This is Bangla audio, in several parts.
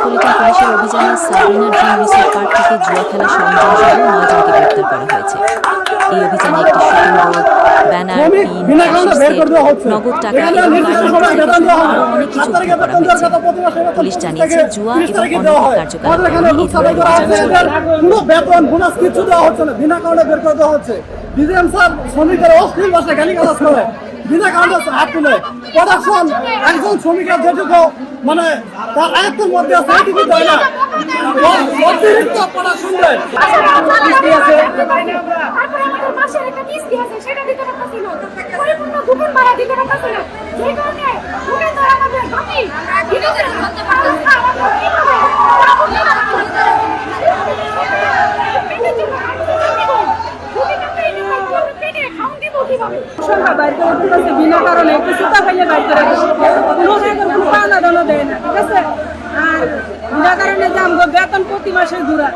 মেট্রোপলিটন পুলিশের অভিযানে সাবরিনা ড্রিম রিসোর্ট পার্ক থেকে জুয়া খেলা সরঞ্জাম সহ 9 জনকে গ্রেপ্তার করা হয়েছে। এই অভিযানে একটি শুটিং বোর্ড, ব্যানার, পিন, ক্যাশের সেট, নগদ টাকা এবং আরও অনেক কিছু উদ্ধার করা হয়েছে। পুলিশ জানিয়েছে, জুয়া এবং অনৈতিক কার্যকলাপের কারণে এই ধরনের অভিযান চলছে। কোনো বেতন বোনাস কিছু দেওয়া হচ্ছে না, বিনা কারণে বের করে দেওয়া হচ্ছে। ডিজিএম স্যার শ্রমিকের অশ্লীল ভাষায় গালিগালাজ করে, বিনা কারণে হাত তুলে। প্রোডাকশন একজন শ্রমিকের যেটুকু মানে তার আয়ত্তের মধ্যে আছে এটুকু দেয় না, অতিরিক্ত প্রোডাকশন দেয়। বিনা কারণে কিছুটা খাইয়ে বাইর করে কোনো পাওনা দানো দেয় না, ঠিক আছে। আর বিনা কারণে যে আমরা বেতন প্রতি মাসে ঘুরা,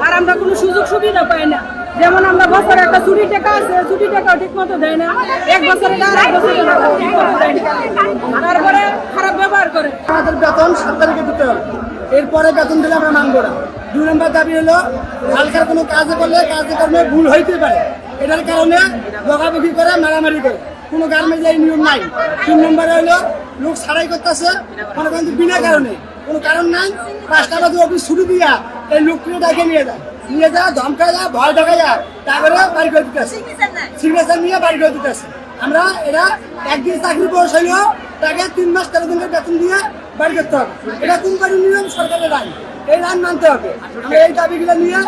আর আমরা কোনো সুযোগ সুবিধা পাই না। যেমন আমরা বছরে একটা ছুটি টাকা আছে, ছুটি টাকাও ঠিক মতো দেয় না, এক বছরে তারপরে খারাপ ব্যবহার করে। আমাদের বেতন 7 তারিখে দিতে হবে, এরপরে বেতন দিলে আমরা মানবো না। 2 নম্বর দাবি হলো হালকার কোনো কাজে করলে কাজকর্মে ভুল হইতে পারে, এটার কারণে বকাবকি করে, মারামারি করে, কোনো গার্মেন্টস এই নিয়ম নাই। 3 নম্বরে হলো লোক ছাড়াই করতেছে, মনে করেন বিনা কারণে, কোনো কারণ নাই। 5টা বাজে অফিস ছুটি দিয়া এই লোকটিকে ডাকে নিয়ে যা ধমকায় যা, ভয় ঢাকা যা, তারপরে বাড়ি করে দিতেছে, সিগনেচার নিয়ে বাড়ি করে দিতেছে। আমরা এরা একদিন চাকরি বয়স হইলেও তাকে 3 মাস 13 দিনের বেতন দিয়ে বাড়ি করতে হবে। এটা কোম্পানির নিয়ম, সরকারের আইন, এই আইন মানতে হবে। আমরা এই দাবিগুলো নিয়ে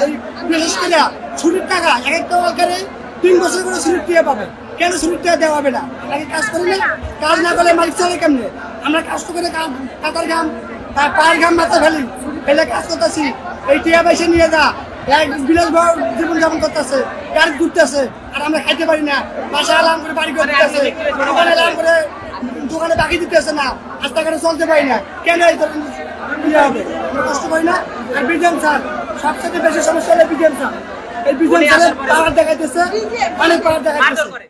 এই বিশেষ করে ছুটির টাকা এক একটা ওয়ার্কারে 3 বছর করে ছুটির দিয়ে পাবে। কেন ছুটির টাকা দেওয়া হবে না? আগে কাজ করি না, কাজ না করলে মালিক চলে কেমনে? আমরা কাজ করে কাতার ঘাম পায়ের ঘাম মাথা ফেলে কাজ করতেছি, এই টিয়া পয়সা নিয়ে যা, এক বিলাস জীবন যাপন করতেছে, গাড়ি ঘুরতেছে, আর আমরা খাইতে পারি না। বাসা আলাম করে বাড়ি করে দিতেছে, দোকানে আলাম করে দোকানে বাকি দিতেছে না, রাস্তাঘাটে চলতে পারি না। কেন এই ইয়ে হবে? আমরা কষ্ট করি না। আর বিজেন স্যার সবচেয়ে বেশি সমস্যা হলে বিজেন স্যার, এই বিজেন স্যারের পাওয়ার দেখাইতেছে, অনেক পাওয়ার দেখাইতেছে।